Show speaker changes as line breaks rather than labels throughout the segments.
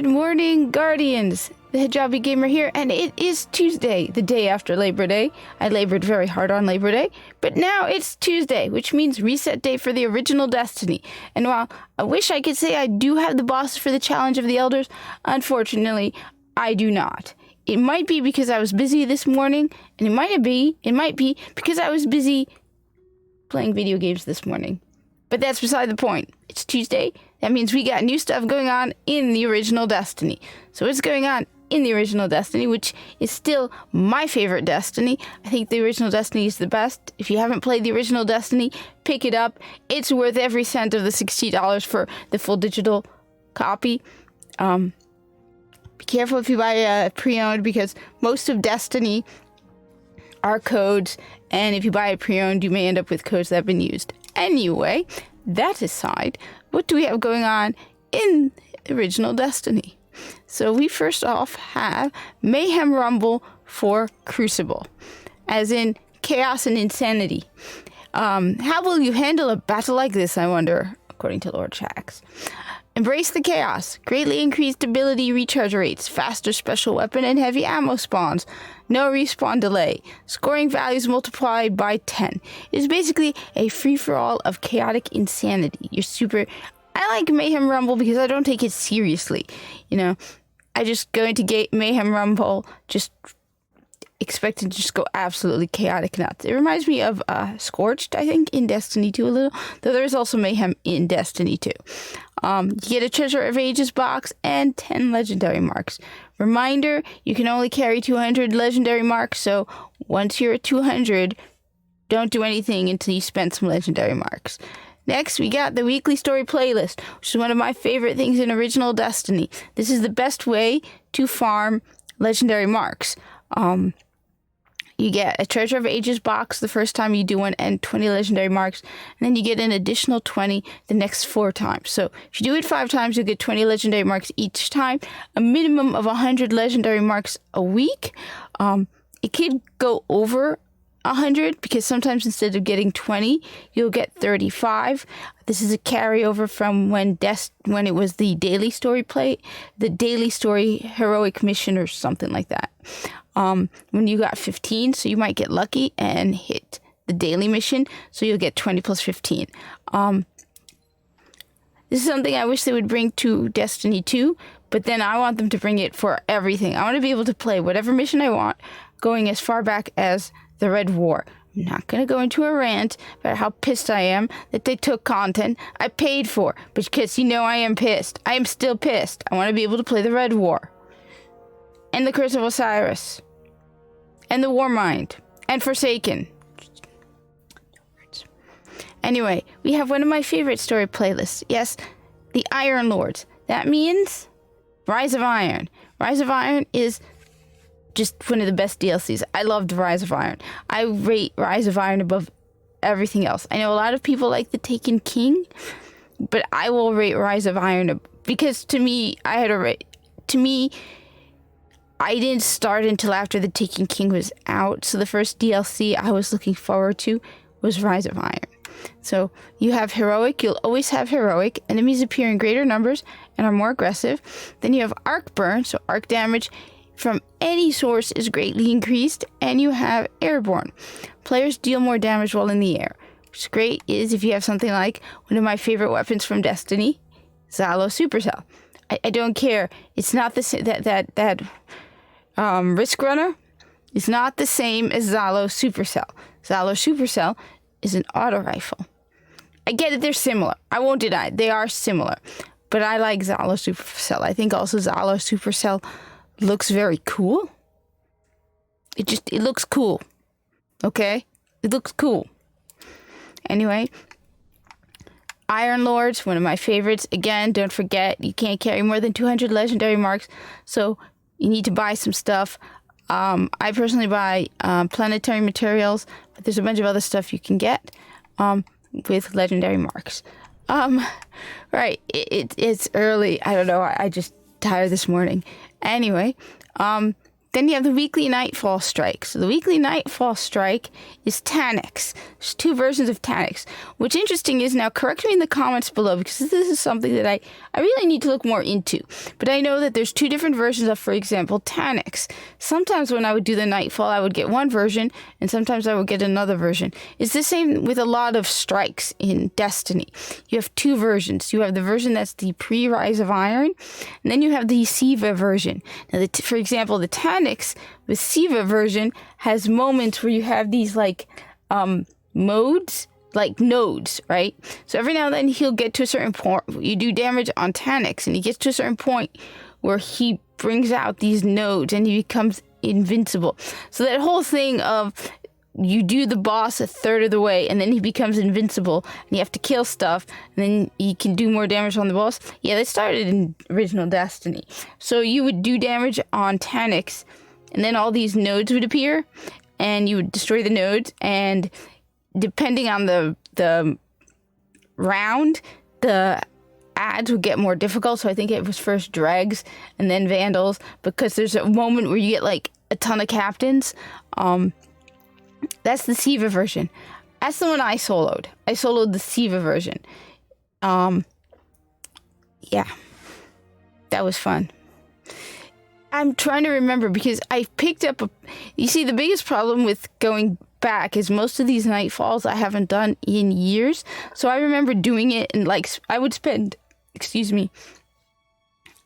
Good morning, Guardians. The Hijabi Gamer here, and it is Tuesday, the day after Labor Day. I labored very hard on Labor Day, but now it's Tuesday, which means reset day for the original Destiny. And while I wish I could say I do have the boss for the Challenge of the Elders, unfortunately, I do not. It might be because I was busy this morning, and it might be because I was busy playing video games this morning. But that's beside the point. It's Tuesday. That means we got new stuff going on in the original Destiny. So what's going on in the original Destiny, which is still my favorite Destiny? I think the original Destiny is the best. If you haven't played the original Destiny, pick it up. It's worth every cent of the $60 for the full digital copy. Be careful if you buy a pre-owned, because most of Destiny are codes, and if you buy it pre-owned, you may end up with codes that have been used. Anyway, that aside, what do we have going on in original Destiny? So we first off have Mayhem Rumble for Crucible, as in chaos and insanity. How will you handle a battle like this, I wonder, according to Lord Shax. Embrace the chaos. Greatly increased ability recharge rates, faster special weapon and heavy ammo spawns, no respawn delay, scoring values multiplied by 10. It's basically a free-for-all of chaotic insanity. I like Mayhem Rumble because I don't take it seriously. You know, I just go into Mayhem Rumble just expecting to just go absolutely chaotic nuts. It reminds me of Scorched, I think, in Destiny 2 a little, though there's also Mayhem in Destiny 2. You get a Treasure of Ages box and 10 legendary marks. Reminder, you can only carry 200 legendary marks, so once you're at 200, don't do anything until you spend some legendary marks. Next, we got the weekly story playlist, which is one of my favorite things in original Destiny. This is the best way to farm legendary marks. You get a Treasure of Ages box the first time you do one and 20 legendary marks, and then you get an additional 20 the next 4 times. So if you do it 5 times, you'll get 20 legendary marks each time, a minimum of 100 legendary marks a week. It could go over 100 because sometimes instead of getting 20, you'll get 35. This is a carryover from when it was the daily story the daily story heroic mission or something like that. When you got 15, so you might get lucky and hit the daily mission, so you'll get 20 plus 15. This is something I wish they would bring to Destiny 2, but then I want them to bring it for everything. I want to be able to play whatever mission I want, going as far back as the Red War. I'm not going to go into a rant about how pissed I am that they took content I paid for, because you know I am pissed. I am still pissed. I want to be able to play the Red War, and the Curse of Osiris, and the Warmind, and Forsaken. Anyway, we have one of my favorite story playlists. Yes, the Iron Lords. That means Rise of Iron. Rise of Iron is just one of the best DLCs. I loved Rise of Iron. I rate Rise of Iron above everything else. I know a lot of people like the Taken King, but I will rate Rise of Iron because to me, I didn't start until after the Taken King was out, so the first DLC I was looking forward to was Rise of Iron. So you have Heroic, you'll always have Heroic. Enemies appear in greater numbers and are more aggressive. Then you have Arc Burn, so arc damage from any source is greatly increased, and you have Airborne. Players deal more damage while in the air. What's great is if you have something like one of my favorite weapons from Destiny, Zalo Supercell. I don't care. It's not the same. That Risk Runner is not the same as Zalo Supercell. Zalo Supercell is an auto rifle. I get it, they're similar. I won't deny it. They are similar. But I like Zalo Supercell. I think also Zalo Supercell looks very cool. It looks cool. Okay? It looks cool. Anyway, Iron Lords, one of my favorites. Again, don't forget, you can't carry more than 200 legendary marks, so you need to buy some stuff. I personally buy planetary materials, but there's a bunch of other stuff you can get with legendary marks. Right, it's early. I don't know. I just tired this morning. Anyway, Then you have the weekly Nightfall strike. So the weekly Nightfall strike is Taniks. There's 2 versions of Taniks. What's interesting is, now correct me in the comments below, because this is something that I really need to look more into. But I know that there's 2 different versions of, for example, Taniks. Sometimes when I would do the Nightfall, I would get one version, and sometimes I would get another version. It's the same with a lot of strikes in Destiny. You have 2 versions. You have the version that's the pre-Rise of Iron, and then you have the Siva version. Now, for example, the Taniks with Siva version has moments where you have these like modes, like nodes, right? So every now and then he'll get to a certain point. You do damage on Taniks, and he gets to a certain point where he brings out these nodes and he becomes invincible. So that whole thing of you do the boss a third of the way and then he becomes invincible and you have to kill stuff and then you can do more damage on the boss. Yeah, that started in original Destiny. So you would do damage on Taniks and then all these nodes would appear and you would destroy the nodes, and depending on the round, the ads would get more difficult. So I think it was first dregs and then vandals, because there's a moment where you get like a ton of captains. That's the Siva version. That's the one I soloed. I soloed the Siva version. Yeah. That was fun. I'm trying to remember, because I picked up you see, the biggest problem with going back is most of these Nightfalls I haven't done in years. So I remember doing it, and like I would spend,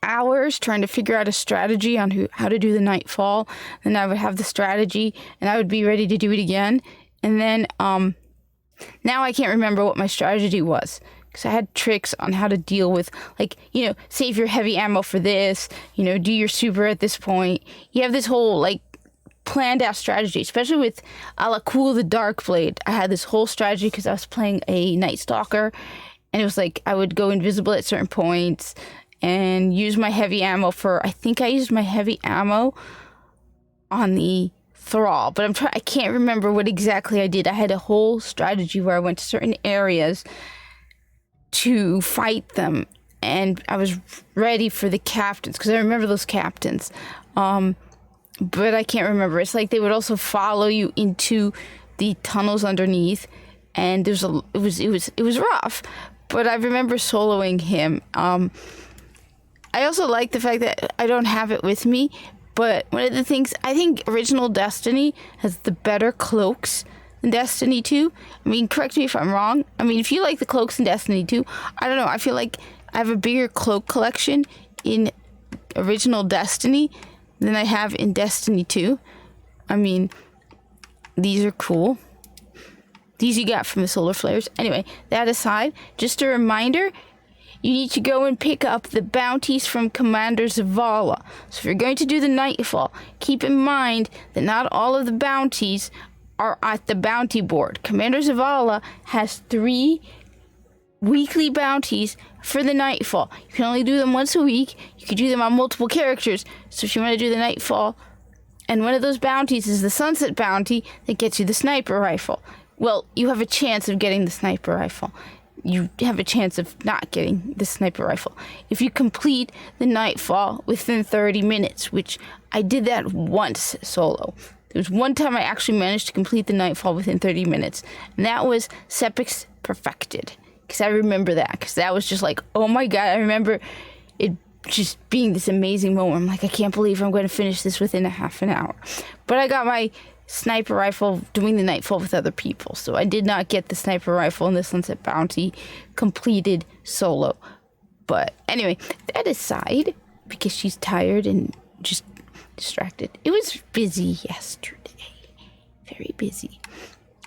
hours trying to figure out a strategy on how to do the Nightfall. Then I would have the strategy and I would be ready to do it again. And then now I can't remember what my strategy was, because I had tricks on how to deal with, like, save your heavy ammo for this, do your super at this point. You have this whole like planned out strategy, especially with Alacool the Darkblade. I had this whole strategy because I was playing a Night Stalker, and it was like I would go invisible at certain points and use my heavy ammo I think I used my heavy ammo on the Thrall, but I can't remember what exactly I did. I had a whole strategy where I went to certain areas to fight them, and I was ready for the captains, because I remember those captains. But I can't remember. It's like they would also follow you into the tunnels underneath, and it was rough, but I remember soloing him. I also like the fact that I don't have it with me, but one of the things, I think original Destiny has the better cloaks than Destiny 2. I mean, correct me if I'm wrong. I mean, if you like the cloaks in Destiny 2, I don't know, I feel like I have a bigger cloak collection in original Destiny than I have in Destiny 2. I mean, these are cool. These you got from the solar flares. Anyway, that aside, just a reminder, you need to go and pick up the bounties from Commander Zavala. So if you're going to do the Nightfall, keep in mind that not all of the bounties are at the bounty board. Commander Zavala has 3 weekly bounties for the Nightfall. You can only do them once a week. You can do them on multiple characters. So if you want to do the Nightfall, and one of those bounties is the Sunset bounty that gets you the sniper rifle. Well, you have a chance of getting the sniper rifle. You have a chance of not getting the sniper rifle if you complete the Nightfall within 30 minutes, which I did that once solo. There was one time I actually managed to complete the Nightfall within 30 minutes, and that was Sepix Perfected. Because I remember that, because that was just like, oh my god, I remember it just being this amazing moment. I'm like, I can't believe I'm going to finish this within a half an hour. But I got my sniper rifle doing the Nightfall with other people, so I did not get the sniper rifle and the Sunset Bounty completed solo. But anyway, that aside, because she's tired and just distracted. It was busy yesterday. Very busy.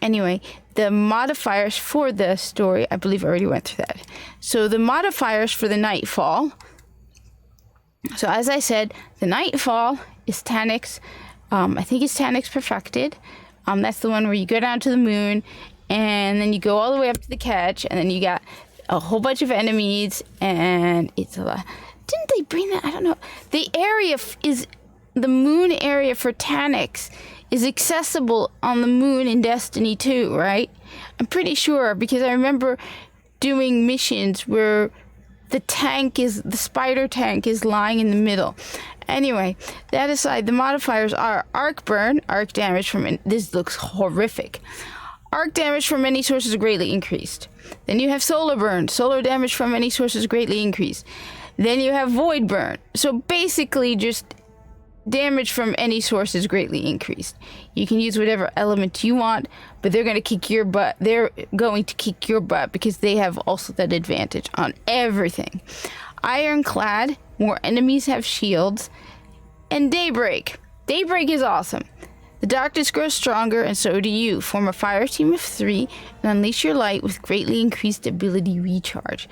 Anyway, the modifiers for the story, I believe I already went through that. So the modifiers for the Nightfall. So as I said, the Nightfall is Taniks. I think it's Taniks Perfected. That's the one where you go down to the moon and then you go all the way up to the catch, and then you got a whole bunch of enemies, and it's a lot. Didn't they bring that? I don't know. The area the moon area for Taniks is accessible on the moon in Destiny 2, right? I'm pretty sure, because I remember doing missions where the spider tank is lying in the middle. Anyway, that aside, the modifiers are arc burn, arc damage from... This looks horrific. Arc damage from many sources greatly increased. Then you have solar burn, solar damage from many sources greatly increased. Then you have void burn. So basically just damage from any source is greatly increased. You can use whatever element you want, but they're going to kick your butt. They're going to kick your butt because they have also that advantage on everything. Ironclad, more enemies have shields, and Daybreak. Daybreak is awesome. The darkness grows stronger, and so do you. Form a fire team of 3 and unleash your light with greatly increased ability recharge.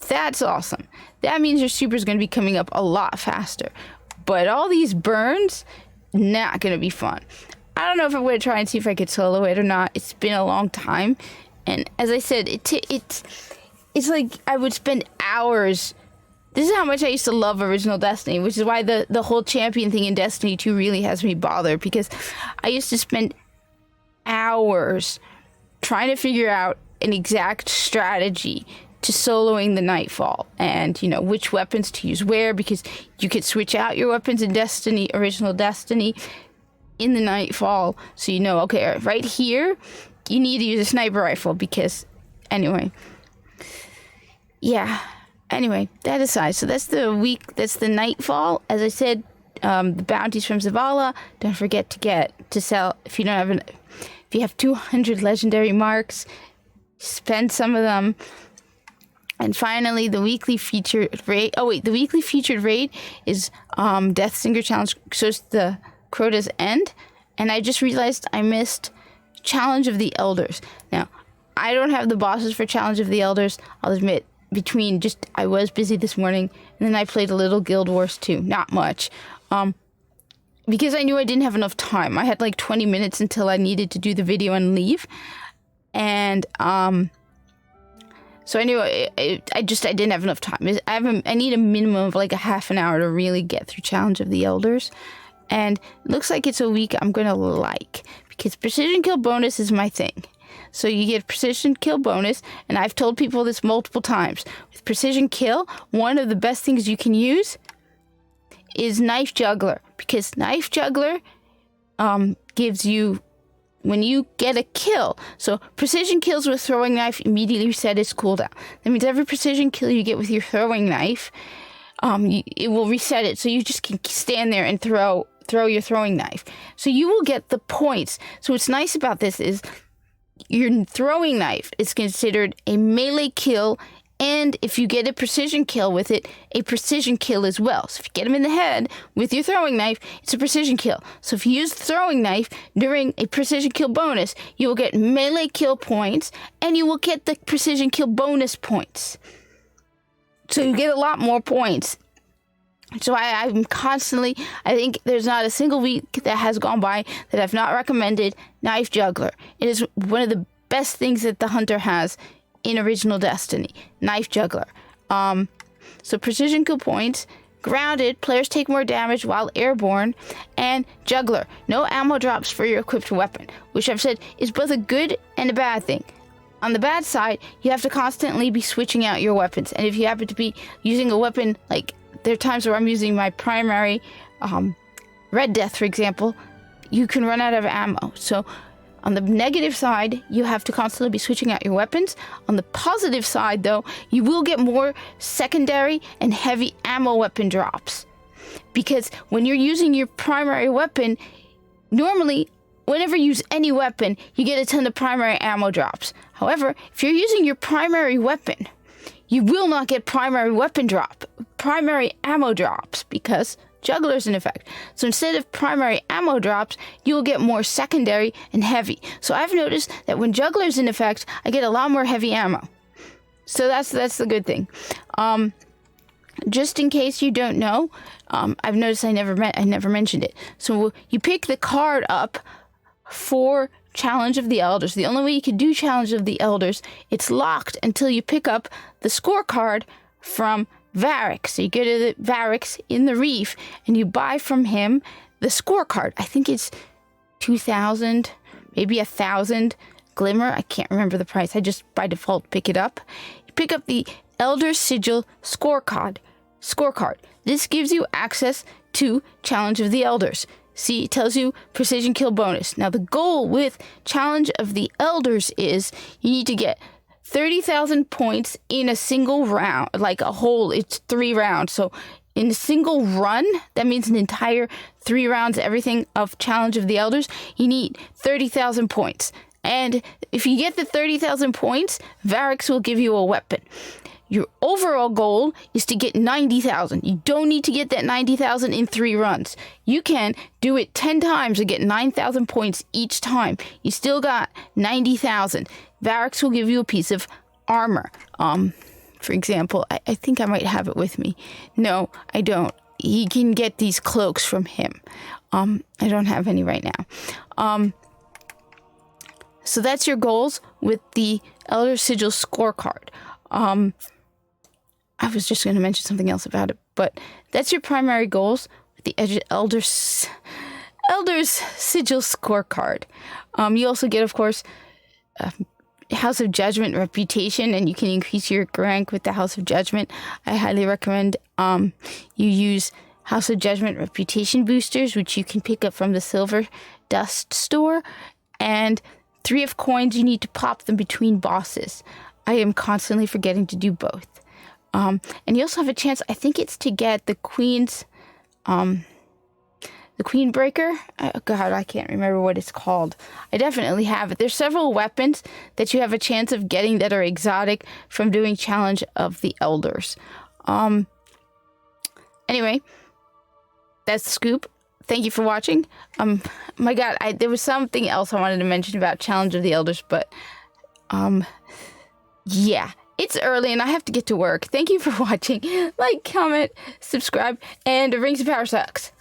That's awesome. That means your super is going to be coming up a lot faster. But all these burns, not going to be fun. I don't know if I'm going to try and see if I could solo it or not. It's been a long time. And as I said, it's like I would spend hours. This is how much I used to love original Destiny, which is why the whole champion thing in Destiny 2 really has me bothered, because I used to spend hours trying to figure out an exact strategy to soloing the Nightfall, and which weapons to use where, because you could switch out your weapons in Destiny, original Destiny, in the Nightfall, so okay, right here you need to use a sniper rifle, because anyway, that aside, so that's the Nightfall. As I said, the bounties from Zavala, don't forget to sell if you have 200 legendary marks, spend some of them. And finally, the weekly featured raid. Oh wait, the weekly featured raid is Death Singer Challenge. So it's the Crota's End, and I just realized I missed Challenge of the Elders. Now, I don't have the bosses for Challenge of the Elders. I'll admit, I was busy this morning, and then I played a little Guild Wars 2. Not much, because I knew I didn't have enough time. I had like 20 minutes until I needed to do the video and leave, and so I knew I didn't have enough time. I need a minimum of like a half an hour to really get through Challenge of the Elders. And it looks like it's a week I'm going to like, because precision kill bonus is my thing. So you get precision kill bonus, and I've told people this multiple times. With precision kill, one of the best things you can use is Knife Juggler, because Knife Juggler gives you... When you get a kill, so precision kills with throwing knife immediately reset its cooldown. That means every precision kill you get with your throwing knife, it will reset it. So you just can stand there and throw your throwing knife. So you will get the points. So what's nice about this is your throwing knife is considered a melee kill, and if you get a precision kill with it, a precision kill as well. So if you get him in the head with your throwing knife, it's a precision kill. So if you use the throwing knife during a precision kill bonus, you will get melee kill points, and you will get the precision kill bonus points. So you get a lot more points. So I'm constantly, I think there's not a single week that has gone by that I've not recommended Knife Juggler. It is one of the best things that the Hunter has in original Destiny. Knife Juggler. So precision kill points, grounded, players take more damage while airborne, and Juggler, no ammo drops for your equipped weapon, which I've said is both a good and a bad thing. On the bad side, you have to constantly be switching out your weapons, and if you happen to be using a weapon, like there are times where I'm using my primary Red Death, for example, you can run out of ammo. So on the negative side, you have to constantly be switching out your weapons. On the positive side, though, you will get more secondary and heavy ammo weapon drops. Because when you're using your primary weapon, normally, whenever you use any weapon, you get a ton of primary ammo drops. However, if you're using your primary weapon, you will not get primary ammo drops, because Juggler's in effect. So instead of primary ammo drops, you will get more secondary and heavy. So I've noticed that when Juggler's in effect, I get a lot more heavy ammo. So that's the good thing. Just in case you don't know, I've noticed I never mentioned it. So you pick the card up for Challenge of the Elders. The only way you can do Challenge of the Elders, it's locked until you pick up the scorecard from Varric. So you go to the Varric in the Reef and you buy from him the scorecard. I think it's 2,000, maybe 1,000 glimmer. I can't remember the price. I just by default pick it up. You pick up the Elder Sigil scorecard. scorecard. This gives you access to Challenge of the Elders. See, it tells you precision kill bonus. Now, the goal with Challenge of the Elders is you need to get 30,000 points in a single round, like a whole, it's 3 rounds. So in a single run, that means an entire 3 rounds, everything of Challenge of the Elders, you need 30,000 points. And if you get the 30,000 points, Varix will give you a weapon. Your overall goal is to get 90,000. You don't need to get that 90,000 in 3 runs. You can do it 10 times and get 9,000 points each time. You still got 90,000. Varix will give you a piece of armor. For example, I think I might have it with me. No, I don't. He can get these cloaks from him. I don't have any right now. So that's your goals with the Elder Sigil scorecard. I was just going to mention something else about it, but that's your primary goals with the Elder's Sigil scorecard. You also get, of course, House of Judgment reputation, and you can increase your rank with the House of Judgment. I highly recommend you use House of Judgment reputation boosters, which you can pick up from the Silver Dust store, and 3 of coins. You need to pop them between bosses. I am constantly forgetting to do both. And you also have a chance, I think it's to get the Queen's, the Queen Breaker. Oh, God, I can't remember what it's called. I definitely have it. There's several weapons that you have a chance of getting that are exotic from doing Challenge of the Elders. Anyway, that's the scoop. Thank you for watching. My God, there was something else I wanted to mention about Challenge of the Elders, but, yeah. It's early and I have to get to work. Thank you for watching. Like, comment, subscribe, and Rings of Power sucks.